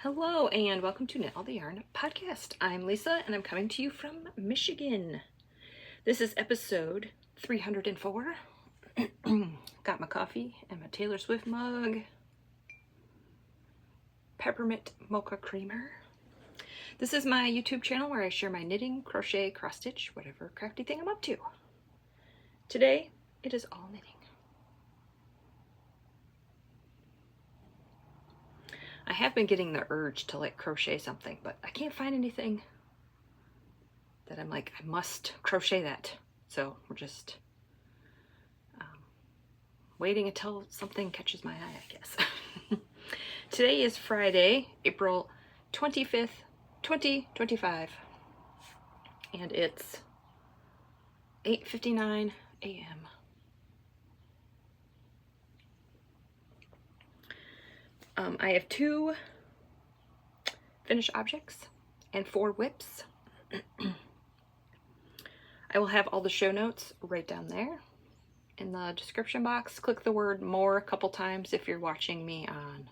Hello and welcome to Knit All the Yarn podcast. I'm Lisa and I'm coming to you from Michigan. This is episode 304. Got my coffee and my Taylor Swift mug. Peppermint mocha creamer. This is my YouTube channel where I share my knitting, crochet, cross stitch, whatever crafty thing I'm up to. Today it is all knitting. I have been getting the urge to like crochet something, but I can't find anything that I'm like, I must crochet that. So we're just waiting until something catches my eye, I guess. Today is Friday, April 25th, 2025, and it's 8:59 a.m. I have 2 finished objects and 4 whips. I will have all the show notes right down there in the description box. Click the word more a couple times if you're watching me on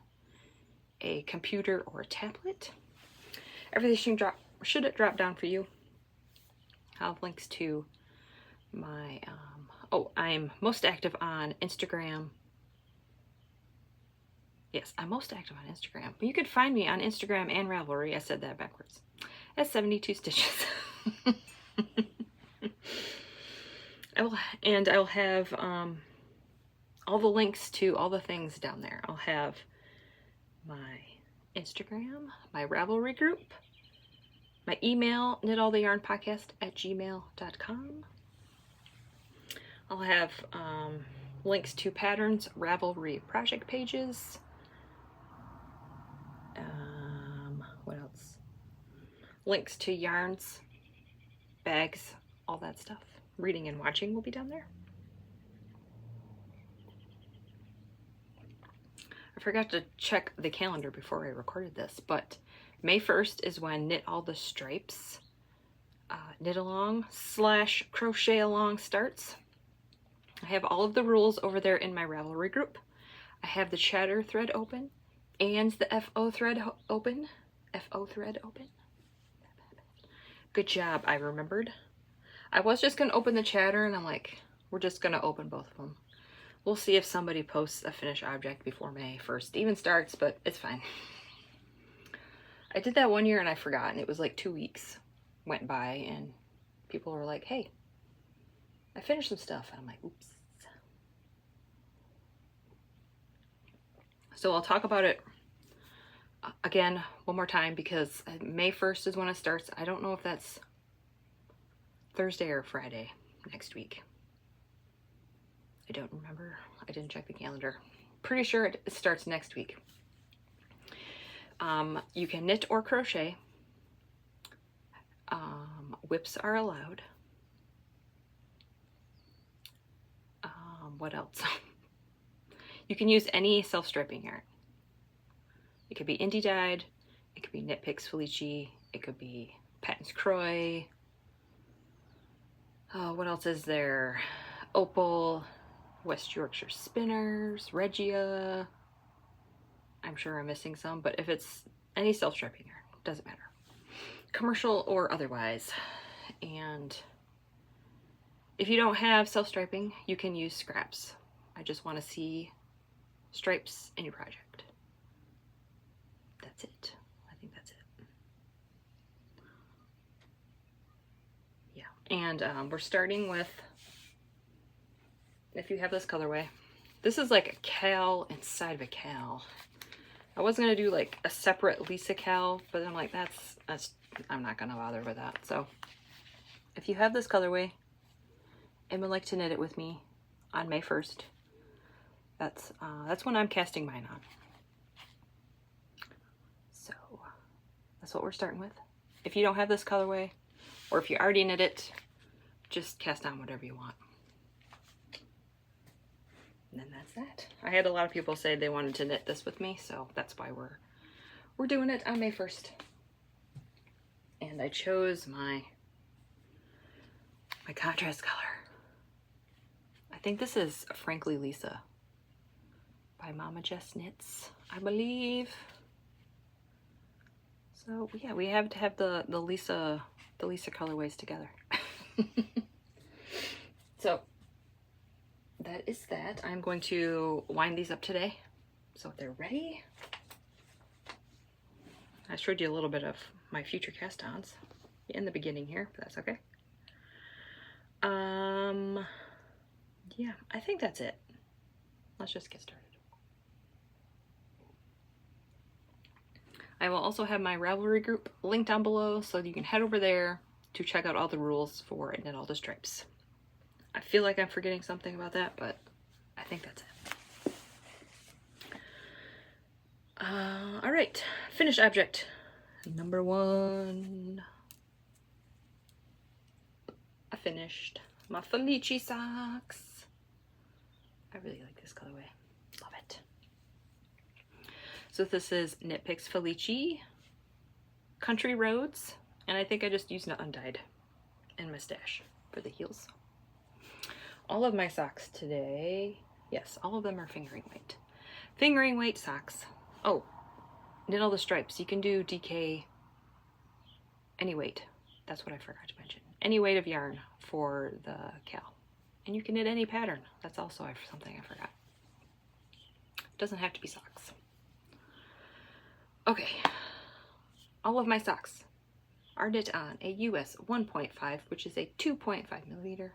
a computer or a tablet. Everything should drop down for you. I'll have links to my, I'm most active on Instagram. Yes, I'm most active on Instagram. But you can find me on Instagram and Ravelry. I said that backwards. At 72 Stitches. I will have all the links to all the things down there. I'll have my Instagram, my Ravelry group, my email, knitalltheyarnpodcast@gmail.com. I'll have links to patterns, Ravelry project pages. What else? Links to yarns, bags, all that stuff. Reading and watching will be down there. I forgot to check the calendar before I recorded this, but May 1st is when Knit All the Stripes knit along / crochet along starts. I have all of the rules over there in my Ravelry group. I have the chatter thread open and the FO thread open. Good job, I remembered. I was just going to open the chatter and I'm like, we're just going to open both of them. We'll see if somebody posts a finished object before May 1st even starts, but it's fine. I did that one year and I forgot, and it was like 2 weeks went by and people were like, hey, I finished some stuff. And I'm like, oops. So I'll talk about it again one more time because May 1st is when it starts. I don't know if that's Thursday or Friday next week. I don't remember. I didn't check the calendar. Pretty sure it starts next week. You can knit or crochet. Whips are allowed. What else? You can use any self-striping yarn. It could be indie dyed, it could be Knitpicks Felici, it could be Patton's Croy. What else is there? Opal, West Yorkshire Spinners, Regia. I'm sure I'm missing some, but if it's any self-striping yarn, doesn't matter. Commercial or otherwise. And if you don't have self-striping, you can use scraps. I just want to see stripes in your project. That's it. I think that's it. Yeah. And we're starting with, if you have this colorway, this is like a cal inside of a cal. I was going to do like a separate Lisa cal, but I'm like, that's I'm not going to bother with that. So if you have this colorway and would like to knit it with me on May 1st, that's when I'm casting mine on. So that's what we're starting with. If you don't have this colorway, or if you already knit it, just cast on whatever you want. And then that's that. I had a lot of people say they wanted to knit this with me, so that's why we're doing it on May 1st. And I chose my contrast color. I think this is Frankly Lisa by Mama Jess Knits, I believe. So yeah, we have to have the Lisa colorways together. So that is that. I'm going to wind these up today so they're ready. I showed you a little bit of my future cast-ons in the beginning here, but that's okay. Yeah, I think that's it. Let's just get started. I will also have my Ravelry group linked down below so you can head over there to check out all the rules for Knit All the Stripes. I feel like I'm forgetting something about that, but I think that's it. All right, finished object number 1. I finished my Felici socks. I really like this colorway. Love it. So this is Knitpicks Felici Country Roads, and I think I just used an undyed in my stash for the heels. All of my socks today, yes, all of them are fingering weight. Fingering weight socks. Oh, Knit All the Stripes. You can do DK any weight. That's what I forgot to mention. Any weight of yarn for the cal. And you can knit any pattern. That's also something I forgot. Doesn't have to be socks. Okay, all of my socks are knit on a US 1.5, which is a 2.5 millimeter,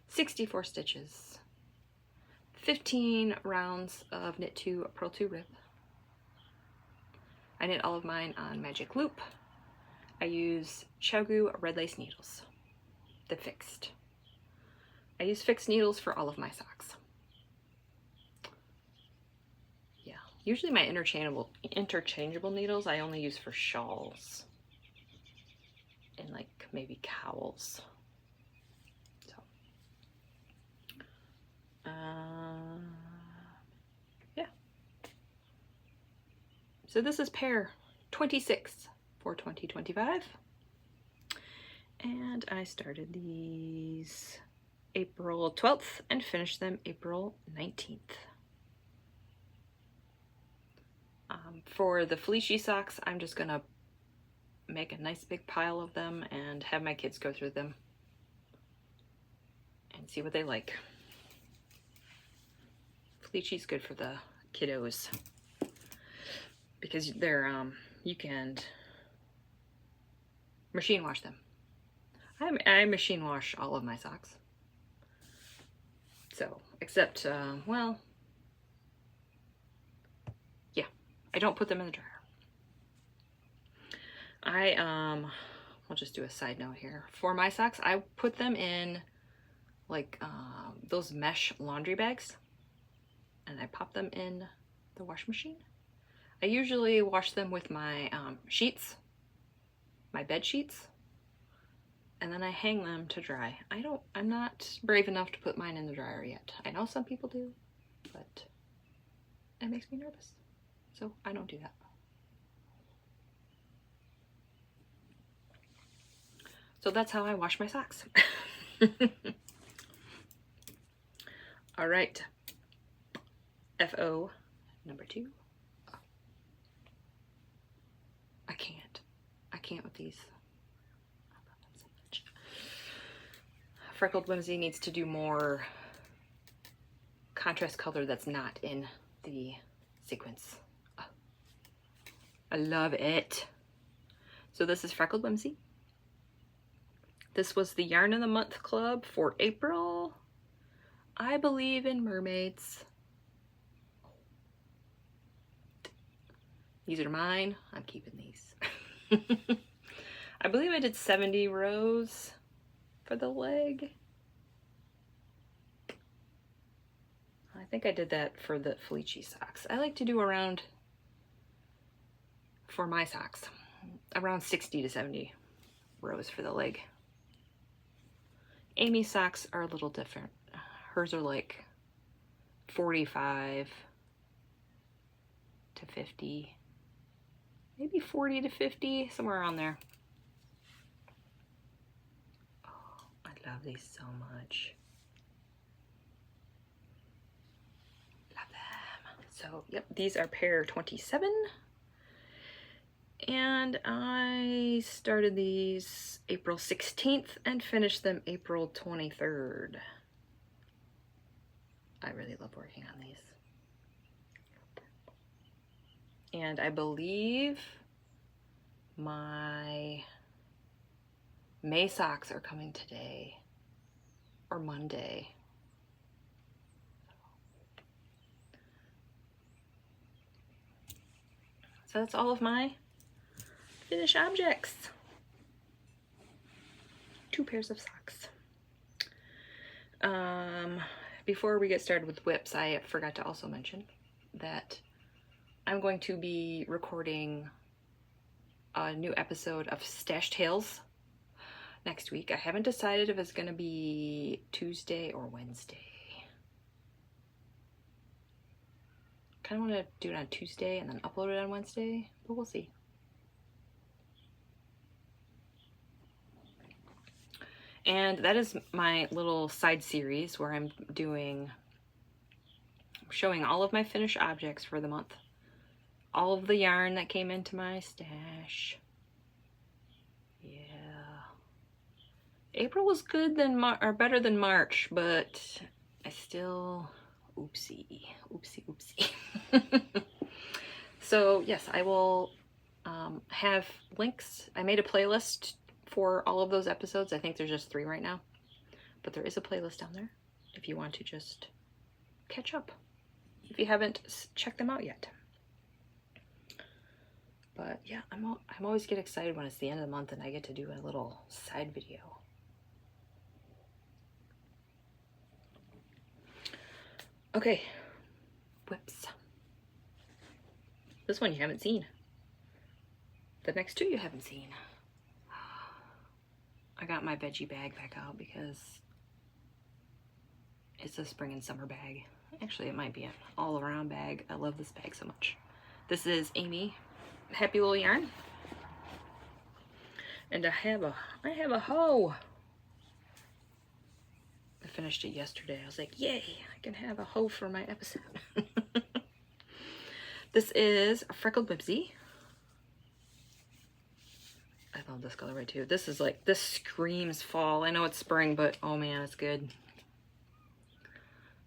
64 stitches, 15 rounds of knit 2 purl 2 rib. I knit all of mine on magic loop. I use Chiaogoo red lace needles, the fixed. I use fixed needles for all of my socks. Yeah, usually my interchangeable needles I only use for shawls and like maybe cowls. So, yeah. So this is pair 26 for 2025, and I started these April 12th and finished them April 19th. For the Felici socks, I'm just gonna make a nice big pile of them and have my kids go through them and see what they like. Felici's good for the kiddos because they're you can machine wash them. I machine wash all of my socks. So, except, well, yeah, I don't put them in the dryer. I'll just do a side note here. For my socks, I put them in, like, those mesh laundry bags, and I pop them in the wash machine. I usually wash them with my sheets, my bed sheets, and then I hang them to dry. I'm not brave enough to put mine in the dryer yet. I know some people do, but it makes me nervous. So I don't do that. So that's how I wash my socks. All right. FO number 2. I can't with these. Freckled Whimsy needs to do more contrast color that's not in the sequence. Oh, I love it. So this is Freckled Whimsy. This was the Yarn of the Month Club for April. I believe in Mermaids. These are mine. I'm keeping these. I believe I did 70 rows for the leg. I think I did that for the Felici socks. I like to do around, for my socks, around 60 to 70 rows for the leg. Amy's socks are a little different. Hers are like 45 to 50, maybe 40 to 50, somewhere around there. Oh, I love these so much. Love them. So, yep, these are pair 27. And I started these April 16th and finished them April 23rd. I really love working on these. And I believe my May socks are coming today or Monday. So that's all of my finished objects. 2 pairs of socks. Before we get started with whips, I forgot to also mention that I'm going to be recording a new episode of Stash Tales next week. I haven't decided if it's going to be Tuesday or Wednesday. Kind of want to do it on Tuesday and then upload it on Wednesday, but we'll see. And that is my little side series where I'm showing all of my finished objects for the month. All of the yarn that came into my stash. Yeah. April was good or better than March, but I still, oopsie. So yes, I will have links. I made a playlist for all of those episodes. I think there's just 3 right now, but there is a playlist down there if you want to just catch up, if you haven't checked them out yet. But yeah, I'm always get excited when it's the end of the month and I get to do a little side video. Okay, whips. This one you haven't seen. The next 2 you haven't seen. I got my veggie bag back out because it's a spring and summer bag. Actually, it might be an all-around bag. I love this bag so much. This is Amy Happy Little Yarn. And I have a hoe. I finished it yesterday. I was like, yay, I can have a hoe for my episode. This is a Freckled Whimsy. I love this colorway too. This is like, this screams fall. I know it's spring, but oh man, it's good.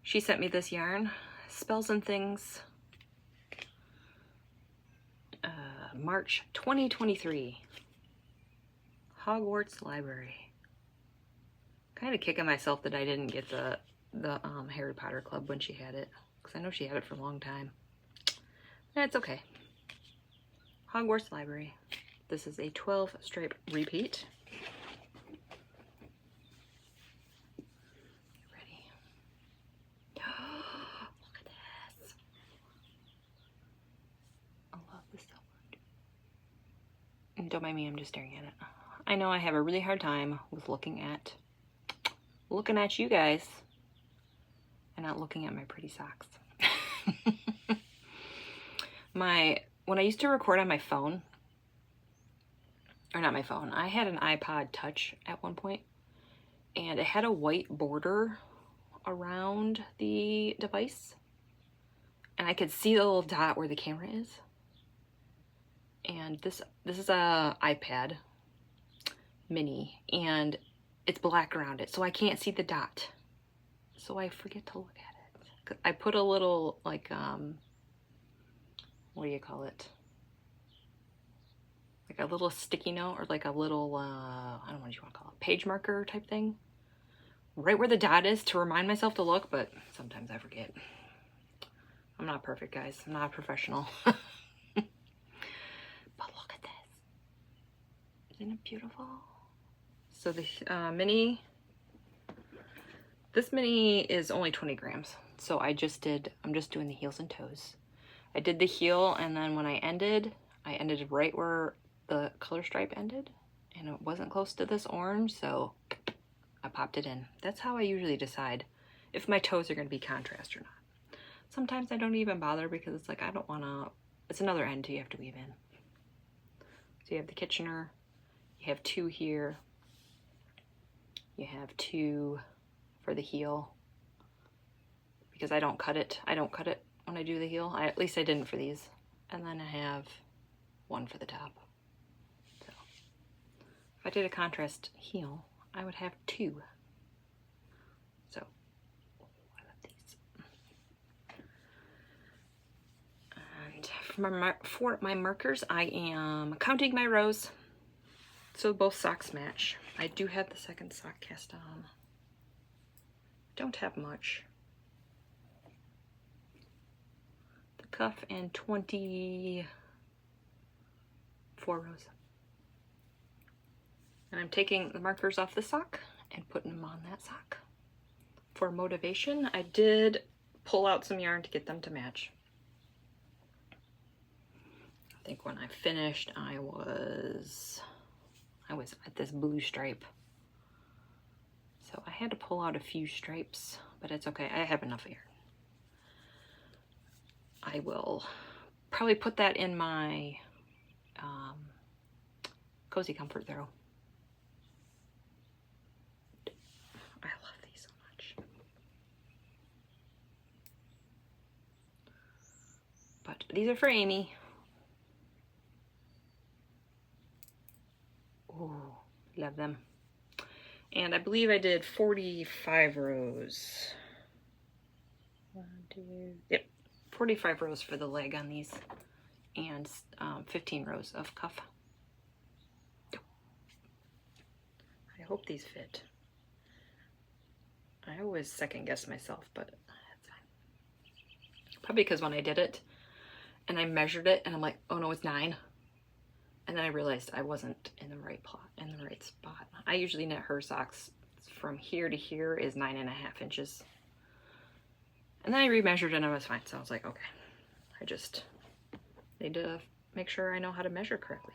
She sent me this yarn, Spells and Things, March 2023. Hogwarts Library. Kind of kicking myself that I didn't get the Harry Potter Club when she had it, because I know she had it for a long time. It's okay. Hogwarts Library. This is a 12 stripe repeat. Ready? Look at this. I love this so much. And don't mind me, I'm just staring at it. I know I have a really hard time with looking at you guys and not looking at my pretty socks. When I used to record on my phone, or not my phone, I had an iPod Touch at one point, and it had a white border around the device, and I could see the little dot where the camera is. And this is a iPad mini, and it's black around it, so I can't see the dot. So I forget to look at it. I put a little, like, what do you call it? Like a little sticky note, or like a little, I don't know what you want to call it, page marker type thing, right where the dot is, to remind myself to look, but sometimes I forget. I'm not perfect, guys. I'm not a professional. But look at this. Isn't it beautiful? So the this mini is only 20 grams. So I'm just doing the heels and toes. I did the heel, and then when I ended right where the color stripe ended, and it wasn't close to this orange, so I popped it in. That's how I usually decide if my toes are going to be contrast or not. Sometimes I don't even bother, because it's like, I don't want to, it's another end you have to weave in. So you have the Kitchener, you have 2 here, you have 2 for the heel, because I don't cut it when I do the heel. At least I didn't for these. And then I have 1 for the top. If I did a contrast heel, I would have 2. So, I love these. And for my markers, I am counting my rows so both socks match. I do have the second sock cast on. Don't have much. The cuff and 24 rows. And I'm taking the markers off the sock and putting them on that sock. For motivation, I did pull out some yarn to get them to match. I think when I finished, I was at this blue stripe. So I had to pull out a few stripes, but it's okay. I have enough yarn. I will probably put that in my Cozy Comfort throw. I love these so much. But these are for Amy. Ooh, love them. And I believe I did 45 rows. 45 rows for the leg on these, and 15 rows of cuff. I hope these fit. I always second guess myself, but that's fine. Probably because when I did it and I measured it and I'm like, oh no, it's 9. And then I realized I wasn't in the right spot. I usually knit her socks from here to here is 9.5 inches. And then I remeasured and I was fine. So I was like, okay, I just need to make sure I know how to measure correctly.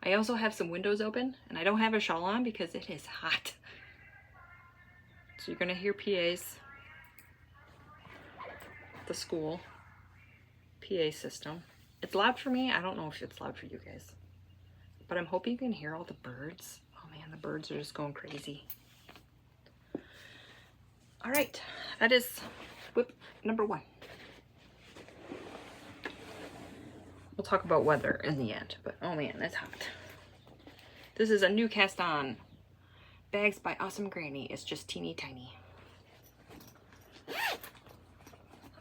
I also have some windows open and I don't have a shawl on because it is hot. So you're gonna hear PAs. The school PA system. It's loud for me. I don't know if it's loud for you guys, but I'm hoping you can hear all the birds. Oh man, the birds are just going crazy. All right, that is whip number 1. We'll talk about weather in the end, but oh man, it's hot. This is a new cast on Bags by Awesome Granny. It's just teeny tiny.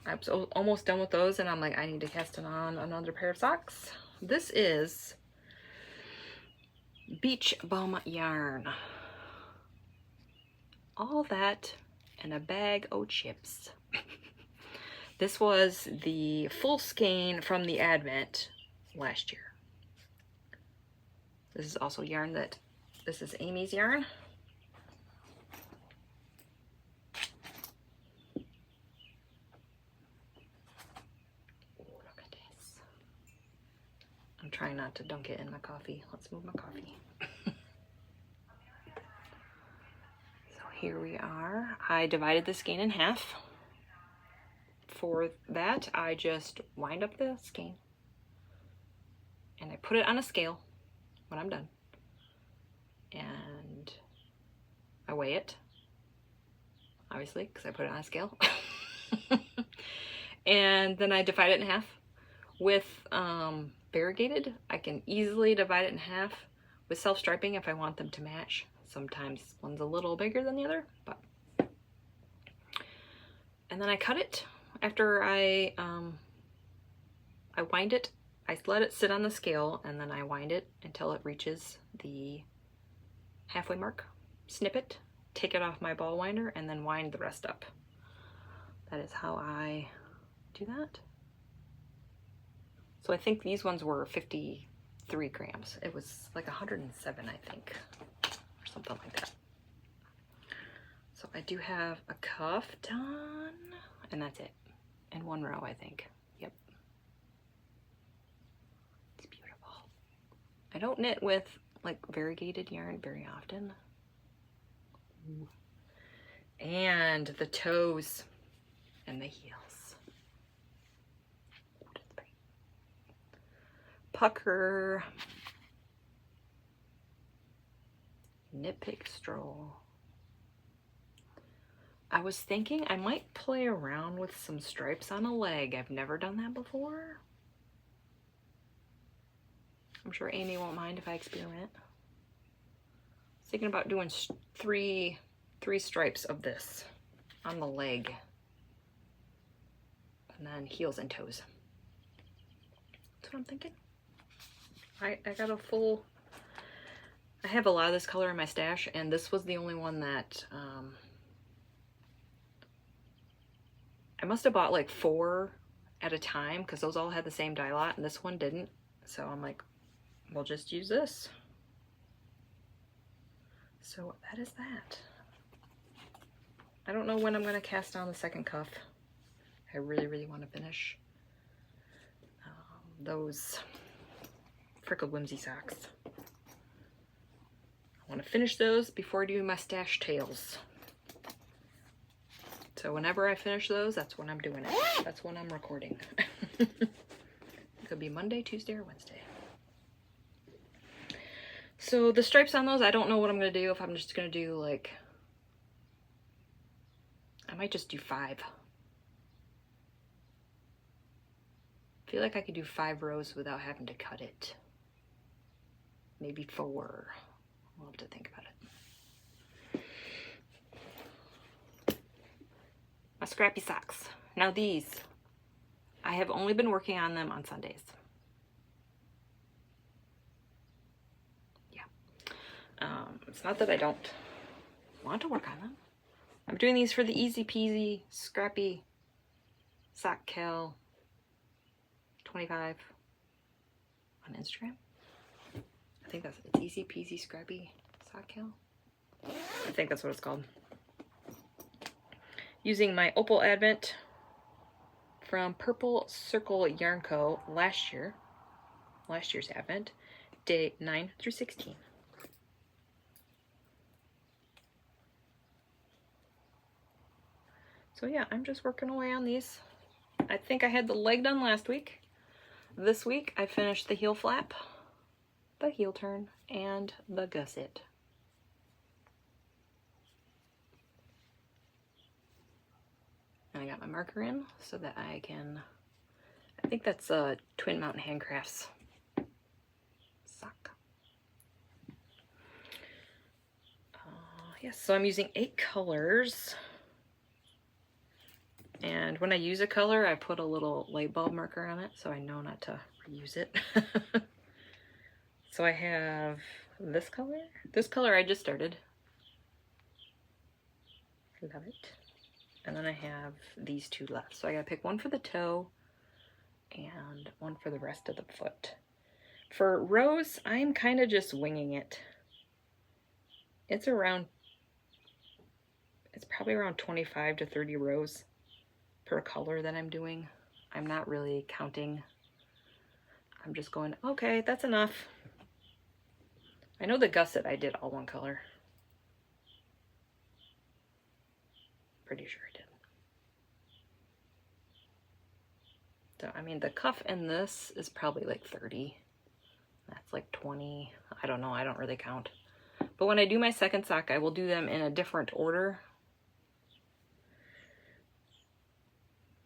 I'm almost done with those and I'm like, I need to cast it on another pair of socks. This is Beach Bum yarn. All that and a bag of chips. This was the full skein from the Advent last year. This is also yarn this is Amy's yarn. Look at this. I'm trying not to dunk it in my coffee. Let's move my coffee. So here we are. I divided the skein in half. For that, I just wind up the skein and I put it on a scale when I'm done, and I weigh it, obviously, because I put it on a scale. And then I divide it in half. With variegated, I can easily divide it in half. With self-striping, if I want them to match, sometimes one's a little bigger than the other, but. And then I cut it. After I wind it, I let it sit on the scale, and then I wind it until it reaches the halfway mark. Snip it, take it off my ball winder, and then wind the rest up. That is how I do that. So I think these ones were 53 grams. It was like 107, I think, or something like that. So I do have a cuff done, and that's it. In 1 row, I think. Yep. It's beautiful. I don't knit with like variegated yarn very often. Ooh. And the toes and the heels. Ooh, that's pretty. Pucker. Knitpick stroll. I was thinking I might play around with some stripes on a leg. I've never done that before. I'm sure Amy won't mind if I experiment. Thinking about doing three stripes of this on the leg, and then heels and toes. That's what I'm thinking. I got a full, I have a lot of this color in my stash, and this was the only one that I must have bought like 4 at a time, because those all had the same dye lot and this one didn't. So I'm like, we'll just use this. So that is that. I don't know when I'm going to cast on the second cuff. I really want to finish those Freckled Whimsy socks. I want to finish those before I do my stash tails. So whenever I finish those, that's when I'm doing it. That's when I'm recording. It could be Monday, Tuesday, or Wednesday. So the stripes on those, I don't know what I'm going to do. If I'm just going to do like, I might just do 5. I feel like I could do 5 rows without having to cut it. Maybe 4. I'll have to think about it. My scrappy socks. Now these, I have only been working on them on Sundays. Yeah. It's not that I don't want to work on them. I'm doing these for the easy peasy scrappy sock cal 25 on Instagram. I think it's easy peasy scrappy sock cal. I think that's what it's called. Using my Opal Advent from Purple Circle Yarn Co. last year's Advent, day 9 through 16. So yeah, I'm just working away on these. I think I had the leg done last week. This week I finished the heel flap, the heel turn, and the gusset. And I got my marker in so that I can, I think that's a Twin Mountain Handcrafts sock. Yes, so I'm using 8 colors. And when I use a color, I put a little light bulb marker on it so I know not to reuse it. So I have this color. This color I just started. Love it. And then I have these 2 left. So I gotta pick one for the toe and one for the rest of the foot. For rows, I'm kind of just winging it. It's probably around 25 to 30 rows per color that I'm doing. I'm not really counting. I'm just going, okay, that's enough. I know the gusset I did all one color. Pretty sure I did. So, I mean, the cuff in this is probably like 30. That's like 20. I don't know. I don't really count. But when I do my second sock, I will do them in a different order.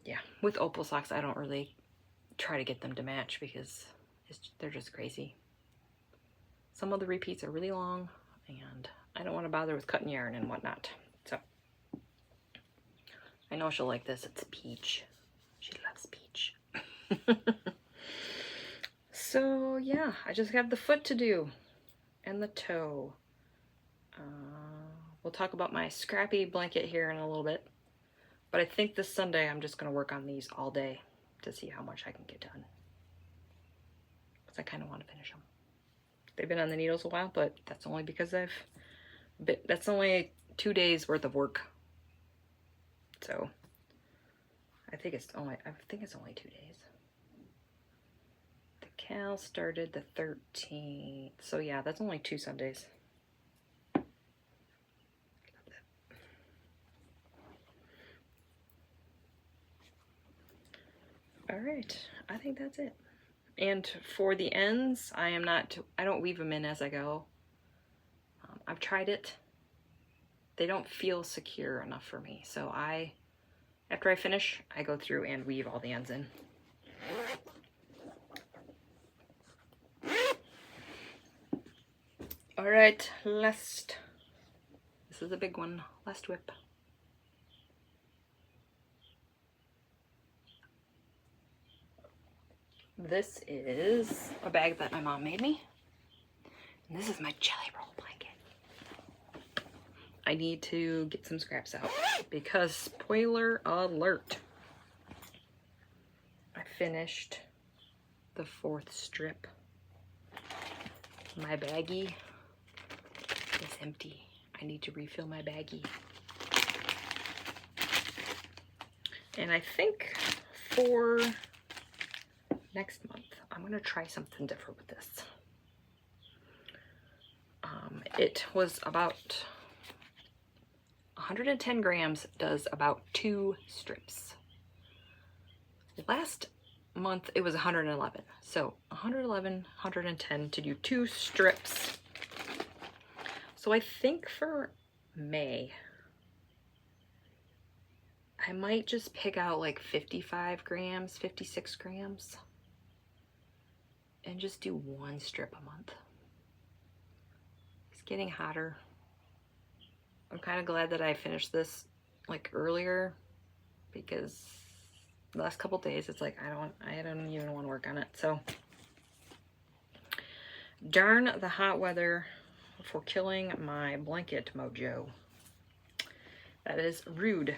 Yeah, with Opal socks, I don't really try to get them to match because they're just crazy. Some of the repeats are really long, and I don't want to bother with cutting yarn and whatnot. So, I know she'll like this. It's peach. She loves peach. So, yeah, I just have the foot to do and the toe. We'll talk about my scrappy blanket here in a little bit. But I think this Sunday I'm just going to work on these all day to see how much I can get done. Because I kind of want to finish them. They've been on the needles a while, but that's only because that's only 2 days worth of work. So I think it's only 2 days. The cal started the 13th. So yeah, that's only 2 Sundays. All right, I think that's it. And for the ends, I don't weave them in as I go. I've tried it. They don't feel secure enough for me. So after I finish, I go through and weave all the ends in. All right, last. This is a big one. Last whip. This is a bag that my mom made me. And this is my jelly roll blanket. I need to get some scraps out because spoiler alert. I finished the 4th strip. My baggie is empty. I need to refill my baggie. And I think for next month, I'm gonna try something different with this. It was about 110 grams, does about 2 strips. Last month it was 111, so 111, 110 to do 2 strips. So I think for May, I might just pick out like 55 grams, 56 grams, and just do 1 strip a month. It's getting hotter. I'm kind of glad that I finished this like earlier, because the last couple days it's like I don't even want to work on it. So darn the hot weather for killing my blanket mojo. That is rude.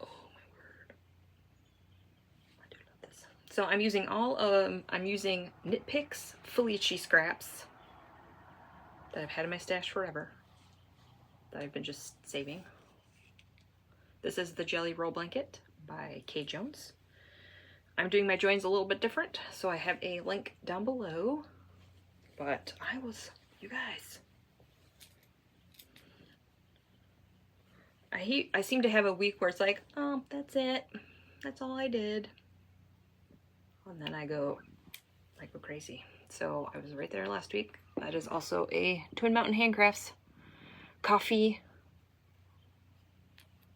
Oh my word. I do love this. So I'm using I'm using Knitpicks Felici scraps that I've had in my stash forever, that I've been just saving. This is the Jelly Roll Blanket by Kay Jones. I'm doing my joins a little bit different, so I have a link down below. But you guys, I seem to have a week where it's like, oh, that's it. That's all I did. And then I go crazy. So I was right there last week. That is also a Twin Mountain Handcrafts coffee.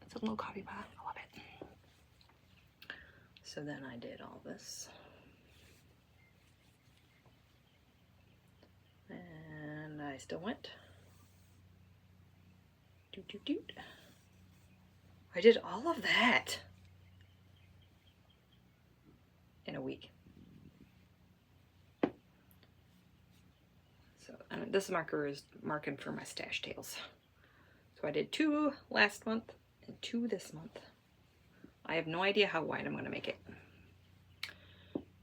It's a little coffee pot. I love it. So then I did all this. And I still went. Doot, doot, doot. I did all of that in a week. So this marker is marking for my stash tails. So I did 2 last month and 2 this month. I have no idea how wide I'm going to make it.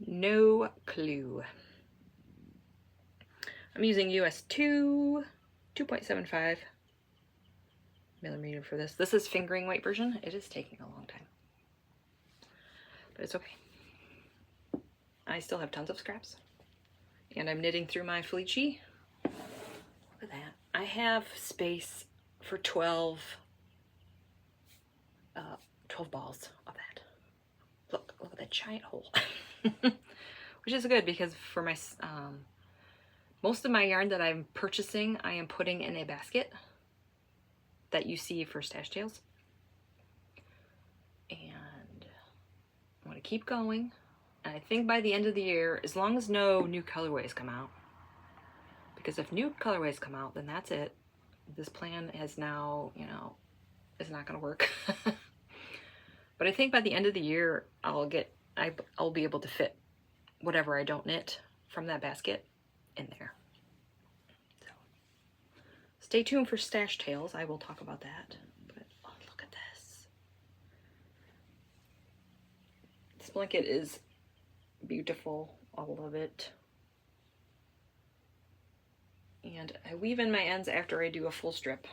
No clue. I'm using US 2.75 millimeter for this. This is fingering weight version. It is taking a long time, but it's okay. I still have tons of scraps, and I'm knitting through my Felici. Look at that. I have space for 12 balls of that. Look at that giant hole. Which is good, because for my most of my yarn that I'm purchasing, I am putting in a basket that you see for stash tails. And I'm going to keep going. And I think by the end of the year, as long as no new colorways come out, because if new colorways come out, then that's it. This plan has now, is not going to work. But I think by the end of the year, I'll be able to fit whatever I don't knit from that basket in there. So stay tuned for stash tails. I will talk about that. But oh, look at this. This blanket is beautiful. I love it. And I weave in my ends after I do a full strip,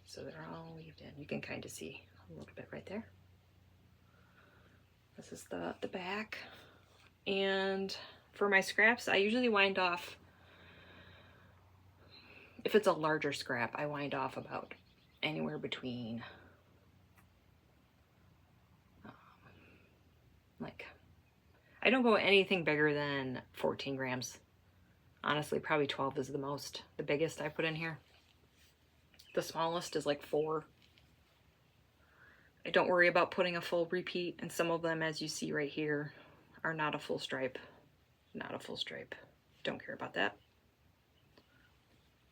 so they're all weaved in. You can kind of see a little bit right there. This is the back. And for my scraps, I usually wind off, if it's a larger scrap, I wind off about anywhere between I don't go anything bigger than 14 grams. Honestly, probably 12 is the biggest I put in here. The smallest is like 4. I don't worry about putting a full repeat, and some of them, as you see right here, are not a full stripe. not a full stripe. Don't care about that.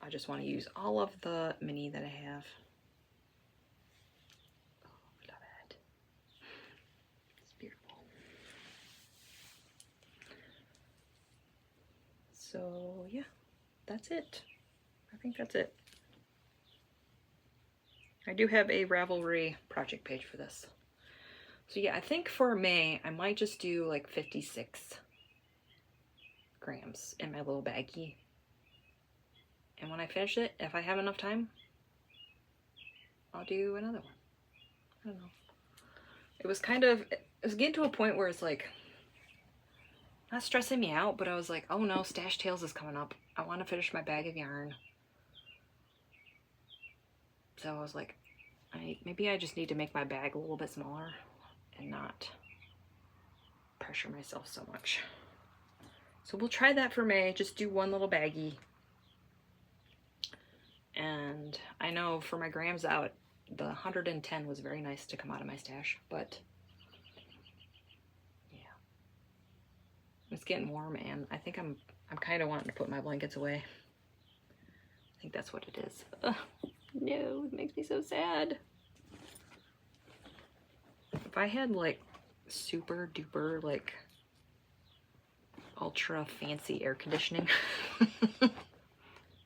I just want to use all of the mini that I have. Oh, love it. It's beautiful. So yeah, that's it. I think that's it. I do have a Ravelry project page for this. So yeah, I think for May, I might just do like 56 grams in my little baggie. And when I finish it, if I have enough time, I'll do another one. I don't know. It was getting to a point where it's like, not stressing me out, but I was like, oh no, Stash Tales is coming up. I want to finish my bag of yarn. So I was like, maybe I just need to make my bag a little bit smaller and not pressure myself so much. So we'll try that for May, just do one little baggie. And I know for my grams out, the 110 was very nice to come out of my stash, but yeah. It's getting warm and I think I'm kind of wanting to put my blankets away. I think that's what it is. Ugh, no, it makes me so sad. If I had like super duper like ultra fancy air conditioning,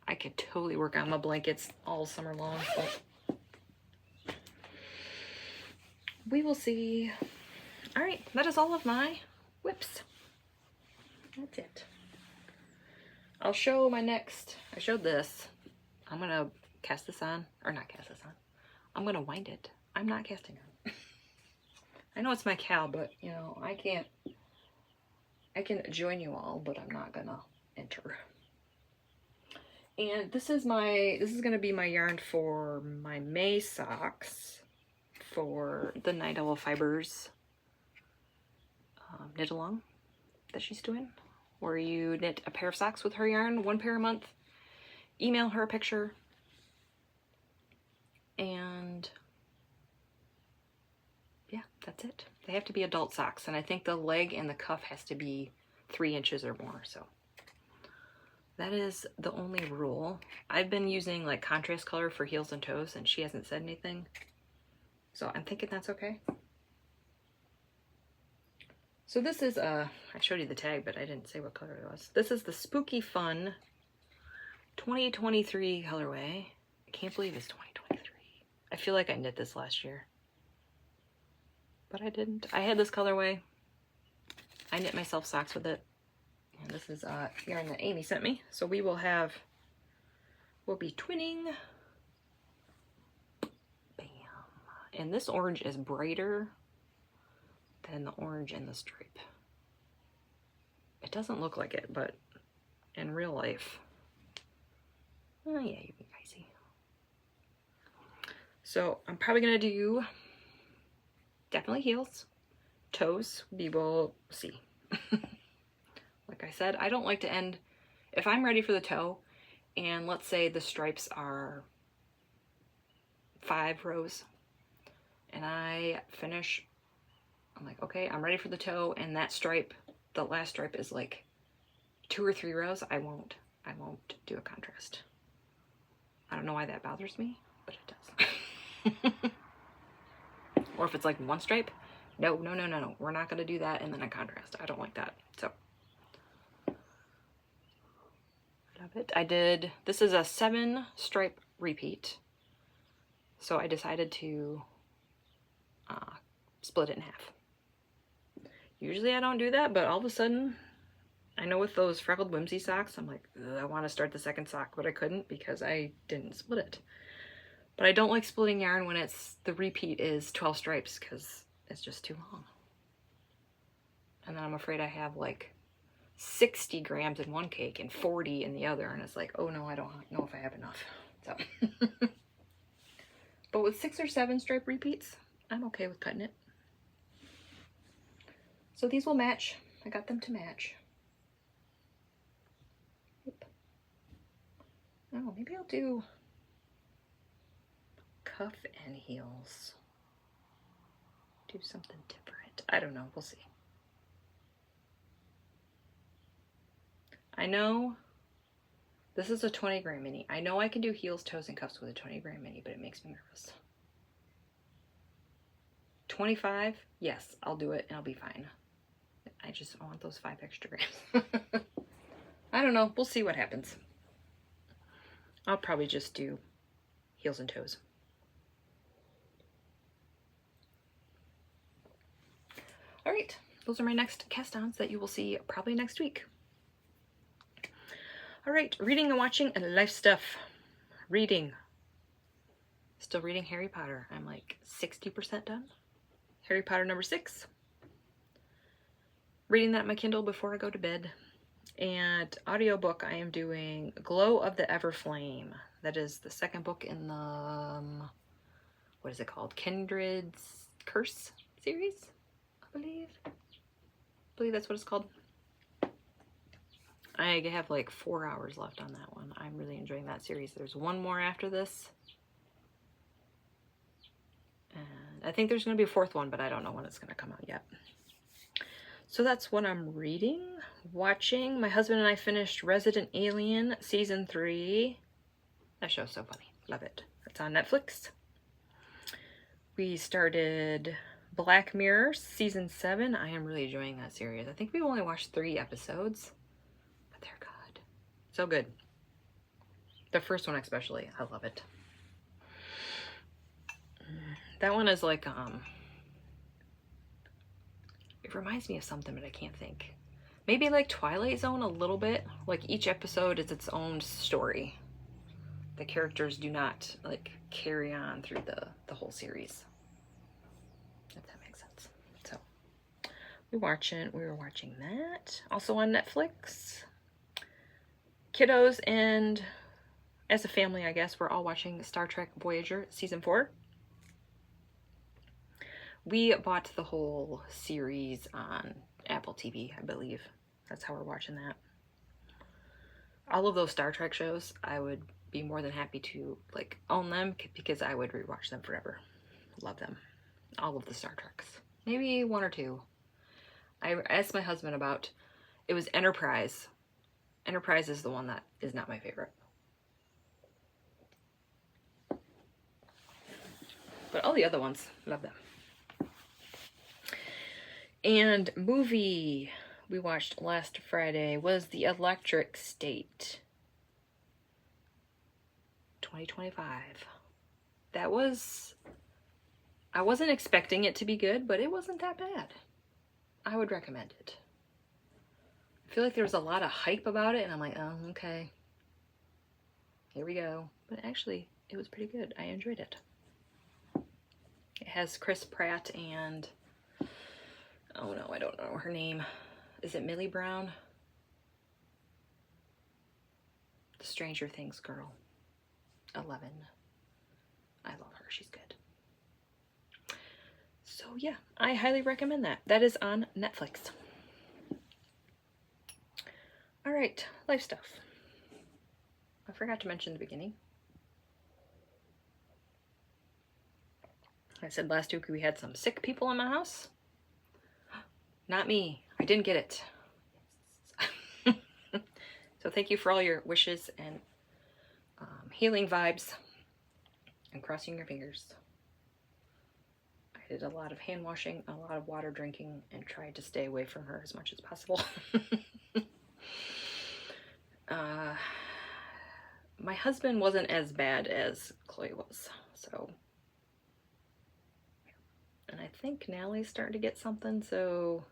I could totally work on my blankets all summer long, but we will see. All right, that is all of my whips. That's it. I'll show my next. I showed this. I'm gonna cast this on, or not cast this on. I'm gonna wind it. I'm not casting it. I know it's my cow, but you know, I can join you all, but I'm not gonna enter. And this is gonna be my yarn for my May socks for the Night Owl Fibers knit along that she's doing, where you knit a pair of socks with her yarn, 1 pair a month, email her a picture, and yeah, that's it. They have to be adult socks, and I think the leg and the cuff has to be 3 inches or more, so that is the only rule. I've been using like contrast color for heels and toes, and she hasn't said anything, so I'm thinking that's okay. So this is, I showed you the tag, but I didn't say what color it was. This is the Spooky Fun 2023 colorway. I can't believe it's 2023. I feel like I knit this last year, but I didn't. I had this colorway. I knit myself socks with it. And this is yarn that Amy sent me. So we'll be twinning. Bam. And this orange is brighter than the orange in the stripe. It doesn't look like it, but in real life, oh yeah, you can guys see. So I'm probably gonna do definitely heels, toes. We will see. Like I said, I don't like to end, if I'm ready for the toe, and let's say the stripes are 5 rows, and I finish, I'm like, okay, I'm ready for the toe, and that stripe, the last stripe is like 2 or 3 rows, I won't do a contrast. I don't know why that bothers me, but it does. Or if it's like 1 stripe, no, we're not gonna do that and then a contrast. I don't like that, so. I love it. This is a 7 stripe repeat, so I decided to split it in half. Usually I don't do that, but all of a sudden, I know with those Freckled Whimsy socks, I'm like, I want to start the second sock, but I couldn't because I didn't split it. But I don't like splitting yarn when the repeat is 12 stripes because it's just too long. And then I'm afraid I have like 60 grams in one cake and 40 in the other, and it's like, oh no, I don't know if I have enough. So, but with 6 or 7 stripe repeats, I'm okay with cutting it. So these will match. I got them to match. Yep. Oh, maybe I'll do cuff and heels. Do something different. I don't know. We'll see. I know this is a 20-gram mini. I know I can do heels, toes, and cuffs with a 20-gram mini, but it makes me nervous. 25, yes, I'll do it and I'll be fine. I just want those 5 extra grams. I don't know. We'll see what happens. I'll probably just do heels and toes. All right, those are my next cast-ons that you will see probably next week. All right, reading and watching and life stuff. Reading. Still reading Harry Potter. I'm like 60% done. Harry Potter number 6. Reading that on my Kindle before I go to bed. And audiobook, I am doing Glow of the Everflame. That is the second book in the, what is it called? Kindred's Curse series, I believe. I believe that's what it's called. I have like 4 hours left on that one. I'm really enjoying that series. There's one more after this. And I think there's going to be a 4th one, but I don't know when it's going to come out yet. So that's what I'm reading. Watching. My husband and I finished Resident Alien Season 3. That show's so funny. Love it. It's on Netflix. We started Black Mirror Season 7. I am really enjoying that series. I think we've only watched 3 episodes. But they're good. So good. The first one especially. I love it. That one is like, it reminds me of something, but I can't think. Maybe like Twilight Zone a little bit. Like each episode is its own story. The characters do not like carry on through the whole series. If that makes sense. So we were watching that. Also on Netflix. Kiddos and as a family, I guess, we're all watching Star Trek Voyager Season 4. We bought the whole series on Apple TV, I believe. That's how we're watching that. All of those Star Trek shows, I would be more than happy to like own them because I would rewatch them forever. Love them. All of the Star Treks. Maybe 1 or 2. I asked my husband about, it was Enterprise. Enterprise is the one that is not my favorite. But all the other ones, love them. And movie we watched last Friday was The Electric State 2025. That was, I wasn't expecting it to be good, but it wasn't that bad. I would recommend it. I feel like there was a lot of hype about it and I'm like, oh, okay. Here we go. But actually, it was pretty good. I enjoyed it. It has Chris Pratt and, oh no, I don't know her name. Is it Millie Brown? The Stranger Things girl. 11. I love her. She's good. So yeah, I highly recommend that. That is on Netflix. All right, life stuff. I forgot to mention in the beginning. I said last week we had some sick people in my house. Not me. I didn't get it. So thank you for all your wishes and healing vibes and crossing your fingers. I did a lot of hand washing, a lot of water drinking, and tried to stay away from her as much as possible. My husband wasn't as bad as Chloe was, so. And I think Nallie's starting to get something, so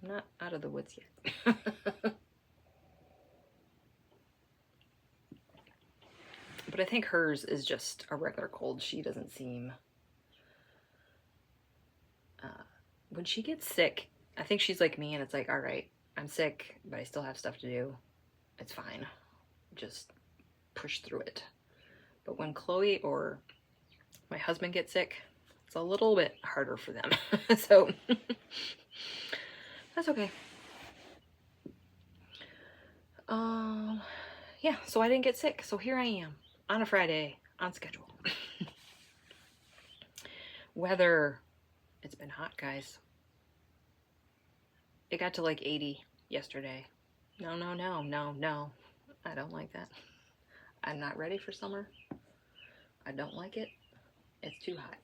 I'm not out of the woods yet. But I think hers is just a regular cold. She doesn't seem... when she gets sick, I think she's like me and it's like, all right, I'm sick, but I still have stuff to do. It's fine. Just push through it. But when Chloe or my husband get sick, it's a little bit harder for them. So that's okay. Yeah, so I didn't get sick. So here I am on a Friday on schedule. Weather, it's been hot, guys. It got to like 80 yesterday. No, no, no, no, no. I don't like that. I'm not ready for summer. I don't like it. It's too hot.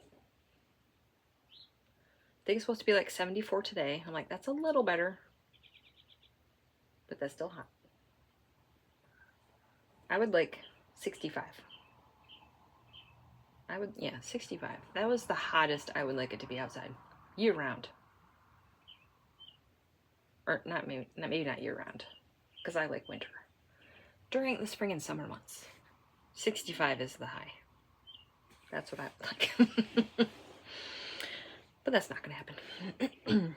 I think it's supposed to be like 74 today. I'm like, that's a little better. But that's still hot. I would like 65. Yeah, 65. That was the hottest I would like it to be outside. Year round. Or maybe not year round. Because I like winter. During the spring and summer months. 65 is the high. That's what I would like. But that's not going to happen.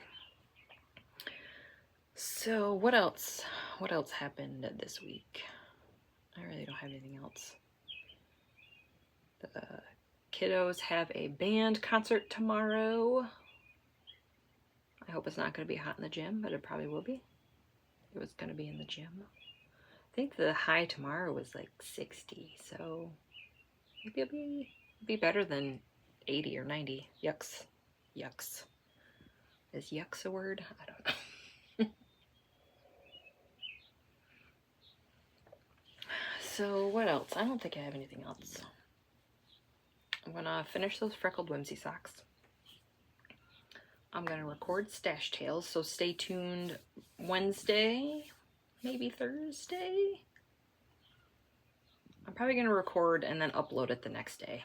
So what else? What else happened this week? I really don't have anything else. The kiddos have a band concert tomorrow. I hope it's not going to be hot in the gym, but it probably will be. It was going to be in the gym. I think the high tomorrow was like 60, so maybe it'll be better than 80 or 90. Yucks. Yucks. Is yucks a word? I don't know. So what else? I don't think I have anything else. I'm gonna finish those Freckled Whimsy socks. I'm gonna record stash tales, so stay tuned Wednesday, maybe Thursday. I'm probably gonna record and then upload it the next day.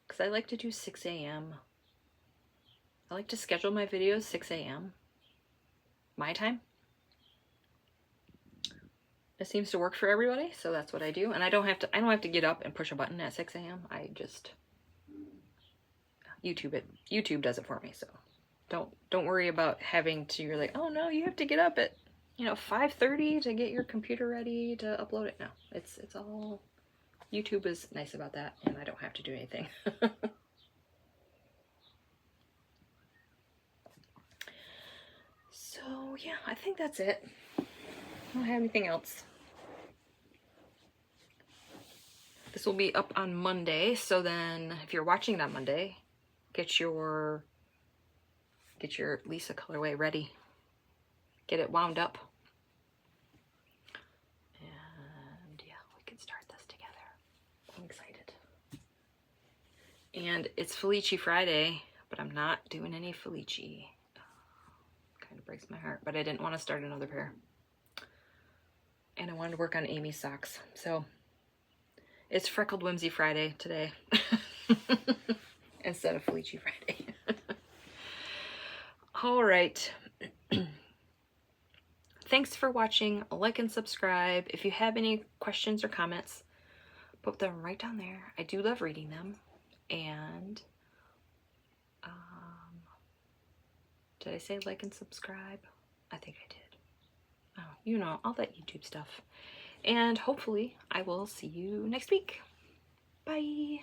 Because I like to do 6 a.m. I like to schedule my videos 6 a.m. my time. It seems to work for everybody, so that's what I do. And I don't have to get up and push a button at 6 a.m. I just YouTube it. YouTube does it for me, so don't worry about having to, you're like, oh no, you have to get up at 5:30 to get your computer ready to upload it. No, it's all, YouTube is nice about that, and I don't have to do anything. So yeah, I think that's it. I don't have anything else. This will be up on Monday, so then if you're watching it on Monday, get your Lisa colorway ready. Get it wound up. And yeah, we can start this together. I'm excited. And it's Felici Friday, but I'm not doing any Felici. Kind of breaks my heart, but I didn't want to start another pair. And I wanted to work on Amy's socks, so it's Freckled Whimsy Friday today instead of Felici Friday. All right. Thanks for watching. Like and subscribe. If you have any questions or comments, put them right down there. I do love reading them. And did I say like and subscribe? I think I did. Oh, all that YouTube stuff. And hopefully I will see you next week. Bye.